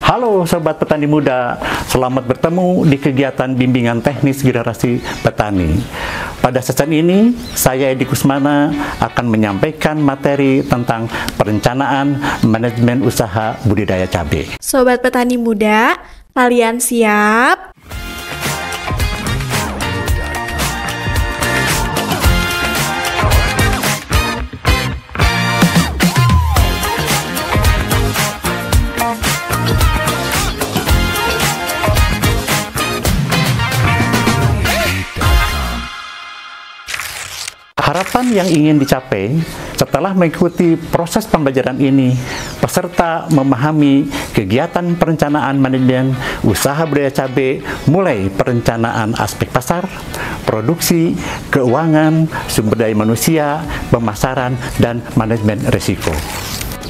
Halo Sobat Petani Muda, selamat bertemu di kegiatan bimbingan teknis generasi petani. Pada sesi ini, saya Edi Kusmana akan menyampaikan materi tentang perencanaan manajemen usaha budidaya cabai. Sobat Petani Muda, kalian siap? Harapan yang ingin dicapai setelah mengikuti proses pembelajaran ini, peserta memahami kegiatan perencanaan manajemen usaha budidaya cabai mulai perencanaan aspek pasar, produksi, keuangan, sumber daya manusia, pemasaran, dan manajemen risiko.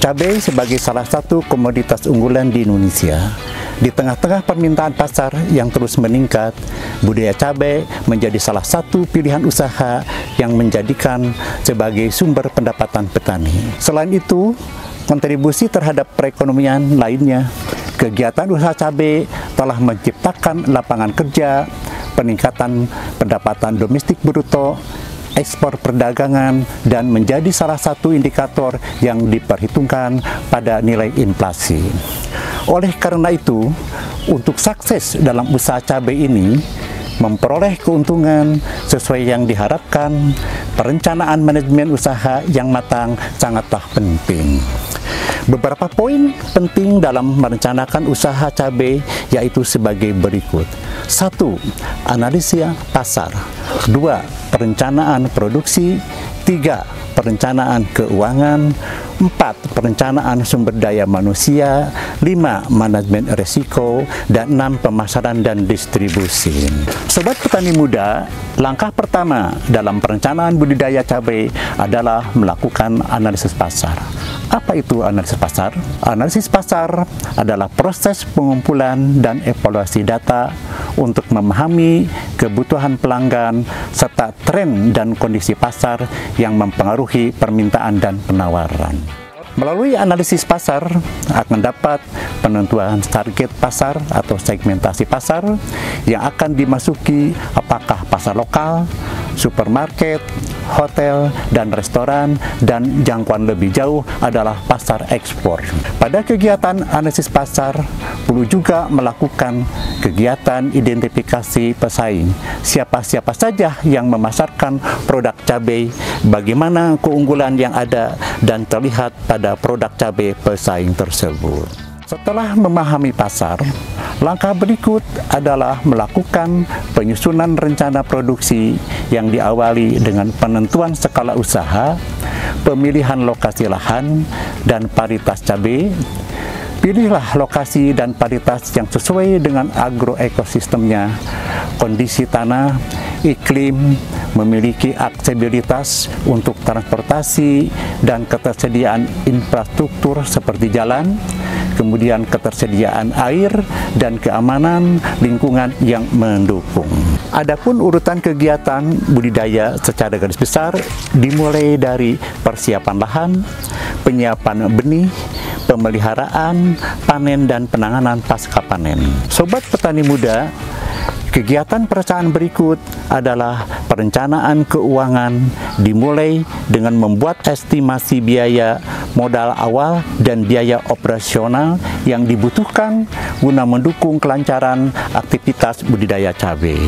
Cabai sebagai salah satu komoditas unggulan di Indonesia. Di tengah-tengah permintaan pasar yang terus meningkat, budidaya cabai menjadi salah satu pilihan usaha yang menjadikan sebagai sumber pendapatan petani. Selain itu, kontribusi terhadap perekonomian lainnya, kegiatan usaha cabai telah menciptakan lapangan kerja, peningkatan pendapatan domestik bruto, ekspor perdagangan, dan menjadi salah satu indikator yang diperhitungkan pada nilai inflasi. Oleh karena itu, untuk sukses dalam usaha cabai ini, memperoleh keuntungan sesuai yang diharapkan, perencanaan manajemen usaha yang matang sangatlah penting. Beberapa poin penting dalam merencanakan usaha cabai yaitu sebagai berikut. 1. Analisis pasar. 2. Perencanaan produksi. 3. Perencanaan keuangan. 4. Perencanaan sumber daya manusia. 5. Manajemen risiko. Dan 6. Pemasaran dan distribusi. Sobat petani muda, langkah pertama dalam perencanaan budidaya cabai adalah melakukan analisis pasar. Apa itu analisis pasar? Analisis pasar adalah proses pengumpulan dan evaluasi data untuk memahami kebutuhan pelanggan serta tren dan kondisi pasar yang mempengaruhi permintaan dan penawaran. Melalui analisis pasar akan dapat penentuan target pasar atau segmentasi pasar yang akan dimasuki, apakah pasar lokal, supermarket, hotel, dan restoran, dan jangkauan lebih jauh adalah pasar ekspor. Pada kegiatan analisis pasar, perlu juga melakukan kegiatan identifikasi pesaing. Siapa-siapa saja yang memasarkan produk cabai, bagaimana keunggulan yang ada dan terlihat pada produk cabai pesaing tersebut. Setelah memahami pasar, langkah berikut adalah melakukan penyusunan rencana produksi yang diawali dengan penentuan skala usaha, pemilihan lokasi lahan, dan paritas cabai. Pilihlah lokasi dan paritas yang sesuai dengan agroekosistemnya, kondisi tanah, iklim, memiliki aksesibilitas untuk transportasi dan ketersediaan infrastruktur seperti jalan, kemudian ketersediaan air dan keamanan lingkungan yang mendukung. Adapun urutan kegiatan budidaya secara garis besar dimulai dari persiapan lahan, penyiapan benih, pemeliharaan, panen, dan penanganan pasca panen. Sobat petani muda, kegiatan perencanaan berikut adalah perencanaan keuangan dimulai dengan membuat estimasi biaya modal awal dan biaya operasional yang dibutuhkan guna mendukung kelancaran aktivitas budidaya cabai.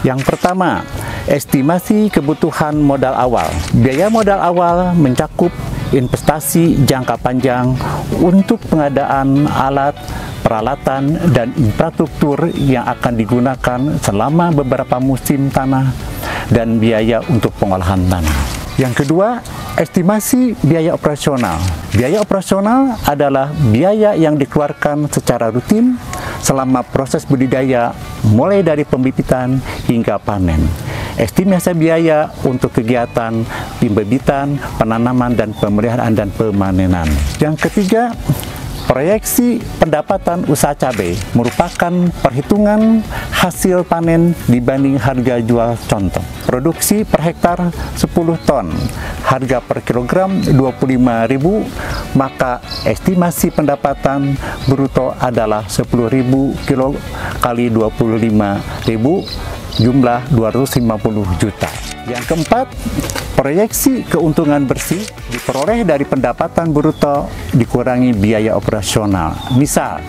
Yang pertama, estimasi kebutuhan modal awal. Biaya modal awal mencakup investasi jangka panjang untuk pengadaan alat, peralatan, dan infrastruktur yang akan digunakan selama beberapa musim tanah dan biaya untuk pengolahan tanah. Yang kedua, estimasi biaya operasional. Biaya operasional adalah biaya yang dikeluarkan secara rutin selama proses budidaya mulai dari pembibitan hingga panen. Estimasi biaya untuk kegiatan pembibitan, penanaman, dan pemeliharaan dan pemanenan. Yang ketiga, Proyeksi pendapatan usaha cabai merupakan perhitungan hasil panen dibanding harga jual contoh. Produksi per hektar 10 ton, harga per kilogram 25.000, maka estimasi pendapatan bruto adalah 10.000 kilo kali 25.000, jumlah 250 juta. Yang keempat, proyeksi keuntungan bersih diperoleh dari pendapatan bruto dikurangi biaya operasional. Misal,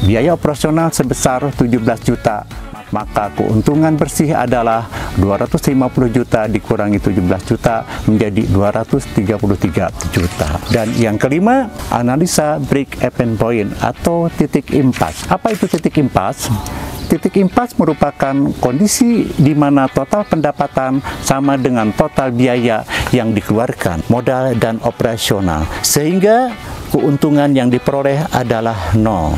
biaya operasional sebesar 17 juta, maka keuntungan bersih adalah 250 juta dikurangi 17 juta menjadi 233 juta. Dan yang kelima, analisa break-even point atau titik impas. Apa itu titik impas? Titik impas merupakan kondisi di mana total pendapatan sama dengan total biaya yang dikeluarkan, modal dan operasional, sehingga keuntungan yang diperoleh adalah nol.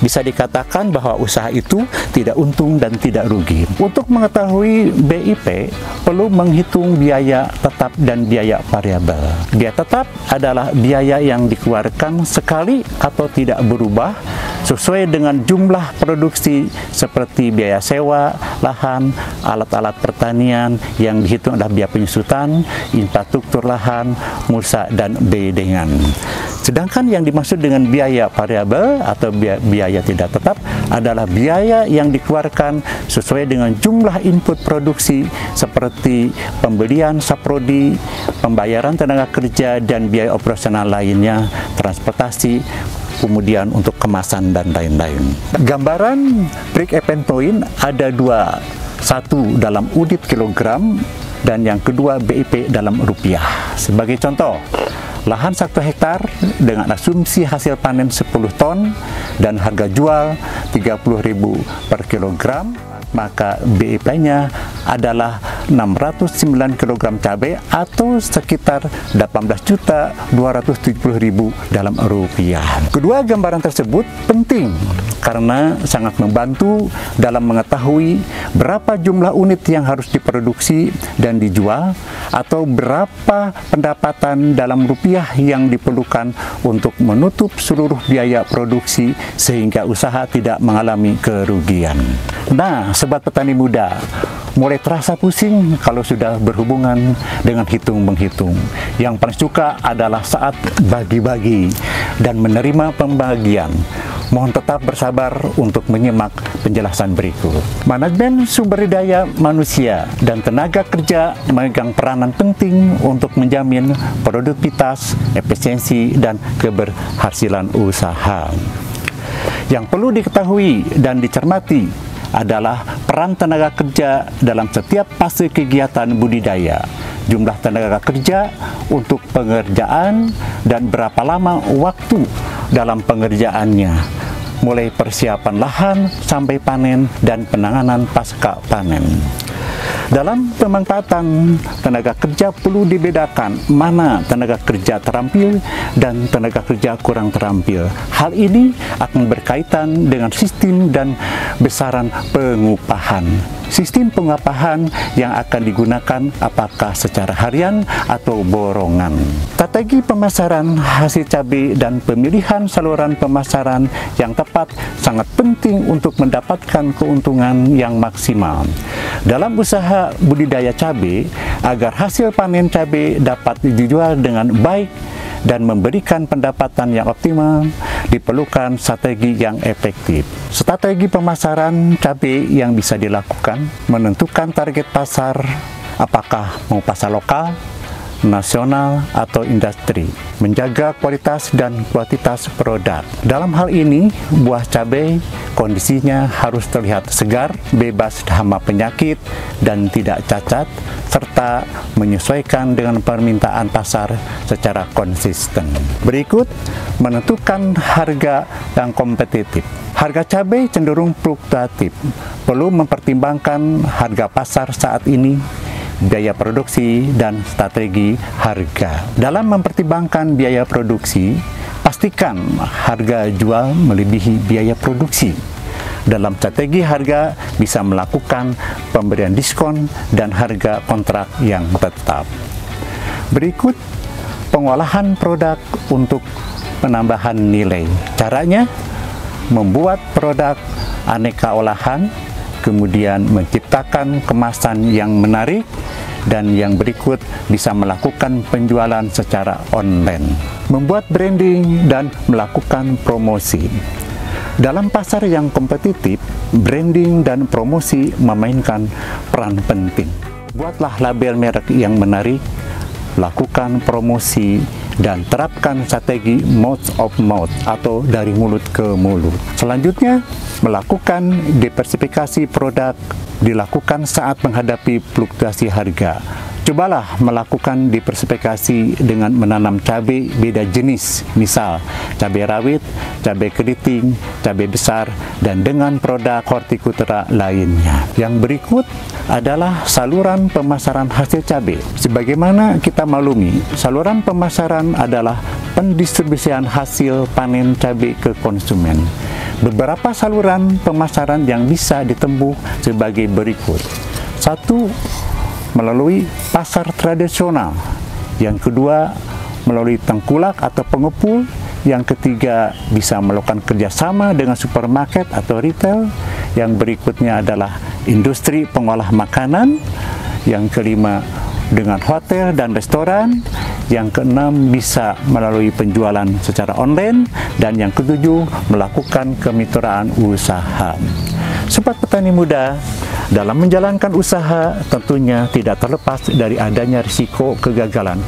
Bisa dikatakan bahwa usaha itu tidak untung dan tidak rugi. Untuk mengetahui BIP, perlu menghitung biaya tetap dan biaya variabel. Biaya tetap adalah biaya yang dikeluarkan sekali atau tidak berubah sesuai dengan jumlah produksi seperti biaya sewa, lahan, alat-alat pertanian yang dihitung adalah biaya penyusutan, infrastruktur lahan, mulsa, dan bedengan. Sedangkan yang dimaksud dengan biaya variabel atau biaya tidak tetap adalah biaya yang dikeluarkan sesuai dengan jumlah input produksi seperti pembelian saprodi, pembayaran tenaga kerja, dan biaya operasional lainnya, transportasi, kemudian untuk kemasan dan lain-lain. Gambaran break-even point ada dua, satu dalam unit kilogram dan yang kedua BIP dalam rupiah. Sebagai contoh, lahan 1 hektar dengan asumsi hasil panen 10 ton dan harga jual 30.000 per kilogram, maka BIP-nya adalah 609 kg cabai atau sekitar 18.270.000 dalam rupiah. Kedua gambaran tersebut penting karena sangat membantu dalam mengetahui berapa jumlah unit yang harus diproduksi dan dijual atau berapa pendapatan dalam rupiah yang diperlukan untuk menutup seluruh biaya produksi sehingga usaha tidak mengalami kerugian. Nah, sobat petani muda, mulai terasa pusing kalau sudah berhubungan dengan hitung-menghitung. Yang paling suka adalah saat bagi-bagi dan menerima pembagian. Mohon tetap bersabar untuk menyimak penjelasan berikut. Manajemen sumber daya manusia dan tenaga kerja memegang peranan penting untuk menjamin produktivitas, efisiensi, dan keberhasilan usaha. Yang perlu diketahui dan dicermati adalah peran tenaga kerja dalam setiap fase kegiatan budidaya, jumlah tenaga kerja untuk pengerjaan, dan berapa lama waktu dalam pengerjaannya, mulai persiapan lahan sampai panen dan penanganan pasca panen. Dalam pemanfaatan tenaga kerja perlu dibedakan mana tenaga kerja terampil dan tenaga kerja kurang terampil. Hal ini akan berkaitan dengan sistem dan besaran pengupahan. Sistem pengupahan yang akan digunakan apakah secara harian atau borongan. Strategi pemasaran hasil cabai dan pemilihan saluran pemasaran yang tepat sangat penting untuk mendapatkan keuntungan yang maksimal. Dalam usaha budidaya cabai, agar hasil panen cabai dapat dijual dengan baik dan memberikan pendapatan yang optimal, diperlukan strategi yang efektif. Strategi pemasaran cabai yang bisa dilakukan menentukan target pasar, apakah mau pasar lokal, nasional, atau industri, menjaga kualitas dan kuantitas produk. Dalam hal ini, buah cabai kondisinya harus terlihat segar, bebas hama penyakit, dan tidak cacat, serta menyesuaikan dengan permintaan pasar secara konsisten. Berikut, menentukan harga yang kompetitif. Harga cabai cenderung fluktuatif, perlu mempertimbangkan harga pasar saat ini, biaya produksi, dan strategi harga. Dalam mempertimbangkan biaya produksi, pastikan harga jual melebihi biaya produksi. Dalam strategi harga bisa melakukan pemberian diskon dan harga kontrak yang tetap. Berikut pengolahan produk untuk penambahan nilai. Caranya membuat produk aneka olahan, kemudian menciptakan kemasan yang menarik, dan yang berikut bisa melakukan penjualan secara online, membuat branding dan melakukan promosi. Dalam pasar yang kompetitif, branding dan promosi memainkan peran penting. Buatlah label merek yang menarik, lakukan promosi, dan terapkan strategi mouth of mouth atau dari mulut ke mulut. Selanjutnya, melakukan diversifikasi produk dilakukan saat menghadapi fluktuasi harga. Cobalah melakukan diversifikasi dengan menanam cabai beda jenis, misal cabai rawit, cabai keriting, cabai besar, dan dengan produk hortikultura lainnya. Yang berikut adalah saluran pemasaran hasil cabai. Sebagaimana kita maklumi, saluran pemasaran adalah pendistribusian hasil panen cabai ke konsumen. Beberapa saluran pemasaran yang bisa ditempuh sebagai berikut. 1. Melalui pasar tradisional. Yang kedua, melalui tengkulak atau pengepul. Yang ketiga, bisa melakukan kerjasama dengan supermarket atau retail. Yang berikutnya adalah industri pengolah makanan. Yang kelima, dengan hotel dan restoran. Yang keenam, bisa melalui penjualan secara online. Dan yang ketujuh, melakukan kemitraan usaha. Sobat petani muda, dalam menjalankan usaha tentunya tidak terlepas dari adanya risiko kegagalan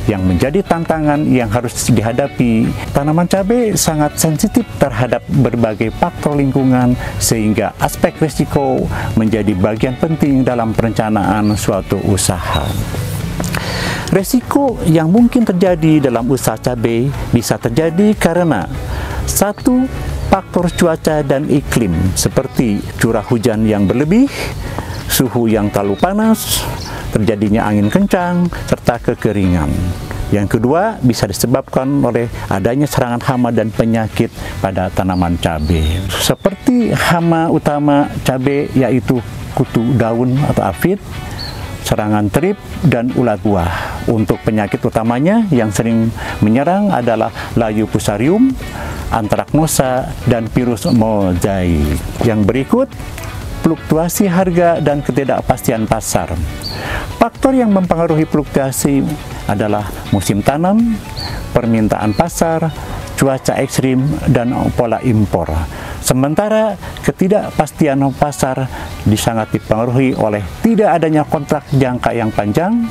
yang menjadi tantangan yang harus dihadapi. Tanaman cabai sangat sensitif terhadap berbagai faktor lingkungan sehingga aspek risiko menjadi bagian penting dalam perencanaan suatu usaha. Risiko yang mungkin terjadi dalam usaha cabai bisa terjadi karena 1. Faktor cuaca dan iklim seperti curah hujan yang berlebih, suhu yang terlalu panas, terjadinya angin kencang, serta kekeringan. Yang kedua, bisa disebabkan oleh adanya serangan hama dan penyakit pada tanaman cabai. Seperti hama utama cabai yaitu kutu daun atau aphid, serangan trip, dan ulat buah. Untuk penyakit utamanya yang sering menyerang adalah layu fusarium, antraknosa, dan virus mozaik. Yang berikut, fluktuasi harga dan ketidakpastian pasar. Faktor yang mempengaruhi fluktuasi adalah musim tanam, permintaan pasar, cuaca ekstrim, dan pola impor. Sementara ketidakpastian pasar sangat dipengaruhi oleh tidak adanya kontrak jangka yang panjang,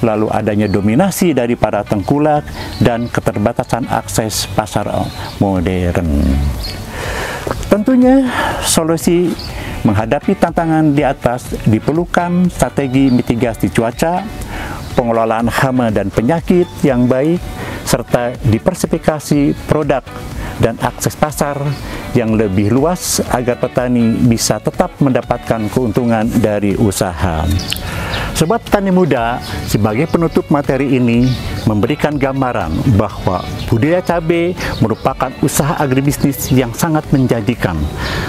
lalu adanya dominasi dari para tengkulak, dan keterbatasan akses pasar modern. Tentunya solusi menghadapi tantangan di atas diperlukan strategi mitigasi cuaca, pengelolaan hama dan penyakit yang baik, serta diversifikasi produk dan akses pasar yang lebih luas agar petani bisa tetap mendapatkan keuntungan dari usaha. Sobat petani muda, sebagai penutup materi ini memberikan gambaran bahwa budidaya cabai merupakan usaha agribisnis yang sangat menjanjikan,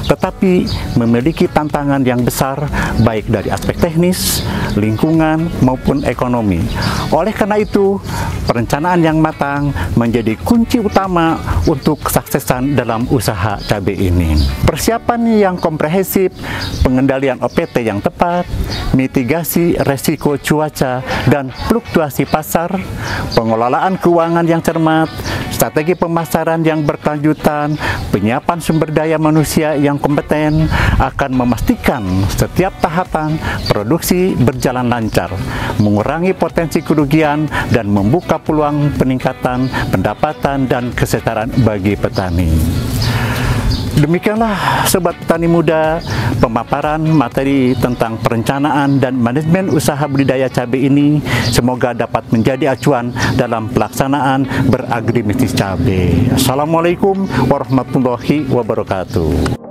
tetapi memiliki tantangan yang besar baik dari aspek teknis, lingkungan, maupun ekonomi. Oleh karena itu, perencanaan yang matang menjadi kunci utama untuk kesuksesan dalam usaha cabai ini. Persiapan yang komprehensif, pengendalian OPT yang tepat, mitigasi resiko cuaca dan fluktuasi pasar, pengelolaan keuangan yang cermat, strategi pemasaran yang berkelanjutan, penyiapan sumber daya manusia yang kompeten akan memastikan setiap tahapan produksi berjalan lancar, mengurangi potensi kerugian, dan membuka peluang peningkatan pendapatan dan kesejahteraan bagi petani. Demikianlah Sobat Petani Muda, pemaparan materi tentang perencanaan dan manajemen usaha budidaya cabai ini semoga dapat menjadi acuan dalam pelaksanaan beragribisnis cabai. Assalamualaikum warahmatullahi wabarakatuh.